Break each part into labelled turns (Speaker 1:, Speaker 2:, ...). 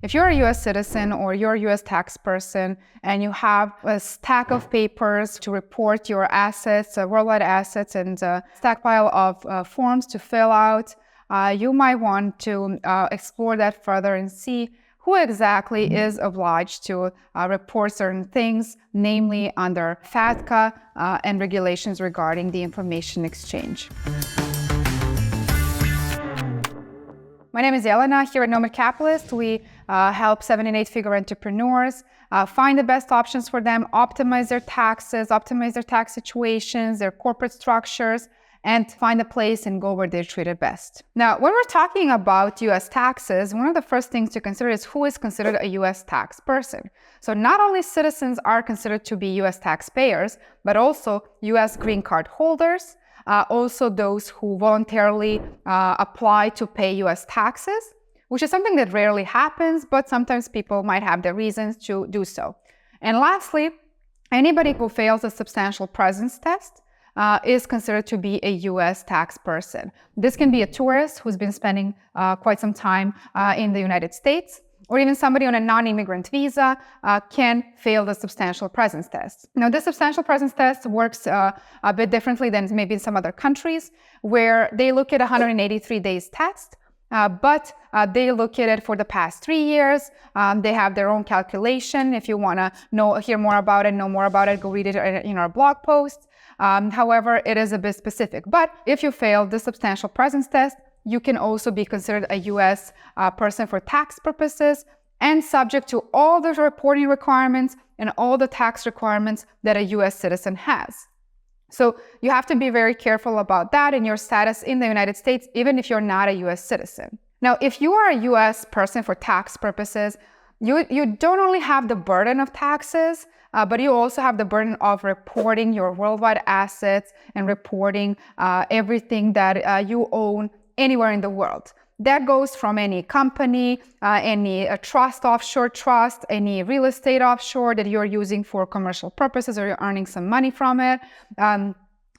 Speaker 1: If you're a US citizen or you're a US tax person and you have a stack of papers to report your assets, worldwide assets, and a stackpile of forms to fill out, you might want to explore that further and see who exactly is obliged to report certain things, namely under FATCA and regulations regarding the information exchange. My name is Elena. Here at Nomad Capitalist, we help 7- and 8-figure entrepreneurs find the best options for them, optimize their taxes, optimize their tax situations, their corporate structures, and find a place and go where they're treated best. Now, when we're talking about US taxes, one of the first things to consider is who is considered a US tax person. So not only citizens are considered to be US taxpayers, but also US green card holders, also those who voluntarily apply to pay US taxes, which is something that rarely happens, but sometimes people might have their reasons to do so. And lastly, anybody who fails a substantial presence test is considered to be a US tax person. This can be a tourist who's been spending quite some time in the United States, or even somebody on a non-immigrant visa can fail the substantial presence test. Now, this substantial presence test works a bit differently than maybe in some other countries, where they look at 183 days test, but they look at it for the past 3 years. They have their own calculation. If you want to hear more about it, know more about it, go read it in our blog post. However, it is a bit specific. But if you fail the substantial presence test, you can also be considered a US person for tax purposes and subject to all the reporting requirements and all the tax requirements that a US citizen has. So you have to be very careful about that and your status in the United States, even if you're not a US citizen. Now, if you are a US person for tax purposes, you don't only have the burden of taxes, but you also have the burden of reporting your worldwide assets and reporting everything that you own anywhere in the world. That goes from any company, any trust, offshore trust, any real estate offshore that you're using for commercial purposes or you're earning some money from it,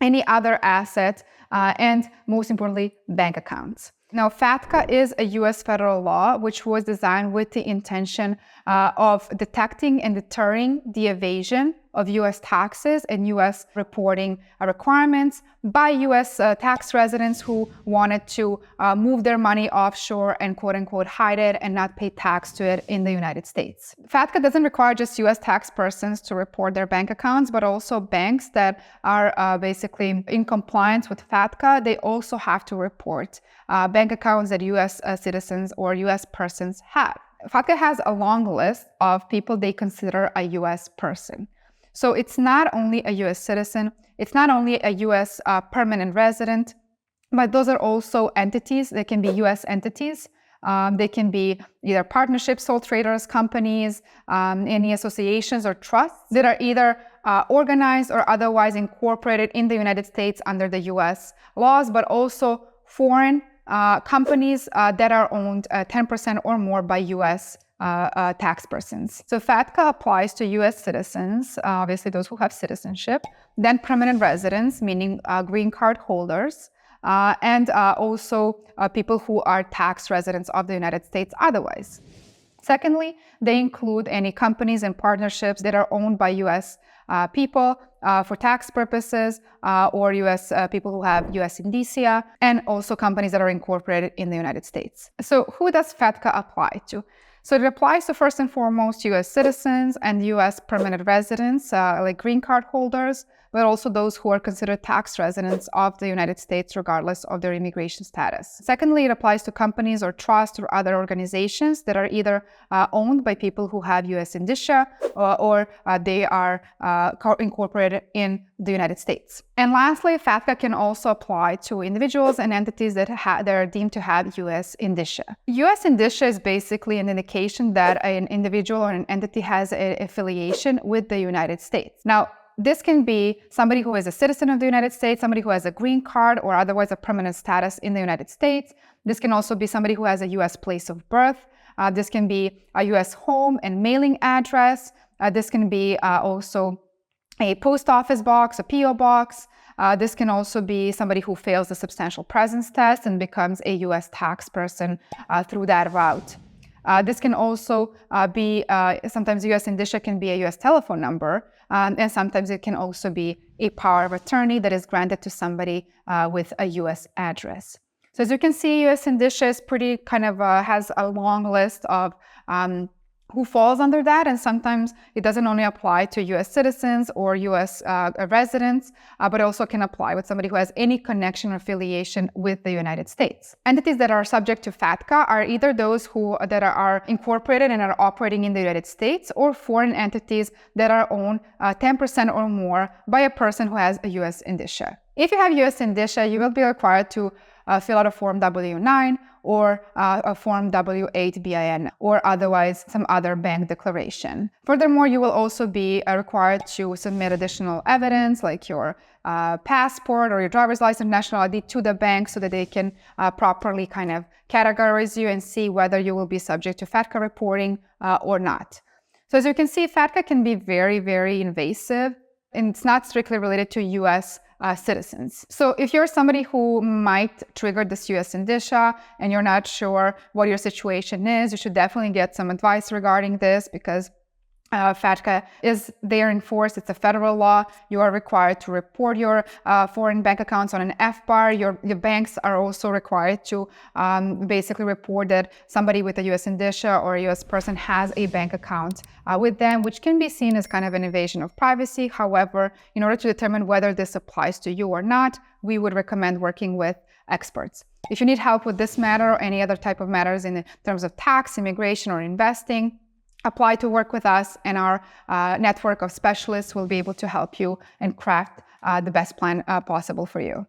Speaker 1: any other asset, and most importantly, bank accounts. Now, FATCA is a US federal law which was designed with the intention of detecting and deterring the evasion of US taxes and US reporting requirements by US tax residents who wanted to move their money offshore and quote unquote hide it and not pay tax to it in the United States. FATCA doesn't require just US tax persons to report their bank accounts, but also banks that are basically in compliance with FATCA. They also have to report bank accounts that US citizens or US persons have. FATCA has a long list of people they consider a US person. So it's not only a US citizen, it's not only a US permanent resident, but those are also entities. They can be US entities. They can be either partnerships, sole traders, companies, any associations or trusts that are either organized or otherwise incorporated in the United States under the US laws, but also foreign companies that are owned 10% or more by US tax persons. So FATCA applies to US citizens, obviously those who have citizenship, then permanent residents, meaning green card holders, and also people who are tax residents of the United States otherwise. Secondly, they include any companies and partnerships that are owned by US people for tax purposes or US people who have US Indicia, and also companies that are incorporated in the United States. So who does FATCA apply to? So it applies to first and foremost US citizens and US permanent residents like green card holders, but also those who are considered tax residents of the United States regardless of their immigration status. Secondly, it applies to companies or trusts or other organizations that are either owned by people who have US Indicia or they are incorporated in the United States. And lastly, FATCA can also apply to individuals and entities that are deemed to have US Indicia. US Indicia is basically an indication that an individual or an entity has an affiliation with the United States. Now, this can be somebody who is a citizen of the United States, somebody who has a green card or otherwise a permanent status in the United States. This can also be somebody who has a US place of birth. This can be a US home and mailing address. This can be also a post office box, a PO box. This can also be somebody who fails the substantial presence test and becomes a US tax person through that route. This can also be, sometimes US Indicia can be a US telephone number, and sometimes it can also be a power of attorney that is granted to somebody with a US address. So as you can see, US Indicia is pretty kind of has a long list of who falls under that, and sometimes it doesn't only apply to US citizens or US residents, but also can apply with somebody who has any connection or affiliation with the United States. Entities that are subject to FATCA are either those that are incorporated and are operating in the United States, or foreign entities that are owned 10% or more by a person who has a US Indicia. If you have US Indicia, you will be required to fill out a Form W-9 or a Form W-8 BIN, or otherwise some other bank declaration. Furthermore, you will also be required to submit additional evidence like your passport or your driver's license, national ID to the bank so that they can properly kind of categorize you and see whether you will be subject to FATCA reporting or not. So as you can see, FATCA can be very, very invasive, and it's not strictly related to US citizens. So if you're somebody who might trigger this US Indicia and you're not sure what your situation is, you should definitely get some advice regarding this, because FATCA is there in force. It's a federal law. You are required to report your foreign bank accounts on an FBAR. Your banks are also required to basically report that somebody with a US Indicia or a US person has a bank account with them, which can be seen as kind of an invasion of privacy. However, in order to determine whether this applies to you or not, we would recommend working with experts. If you need help with this matter or any other type of matters in terms of tax, immigration, or investing, apply to work with us, and our network of specialists will be able to help you and craft the best plan possible for you.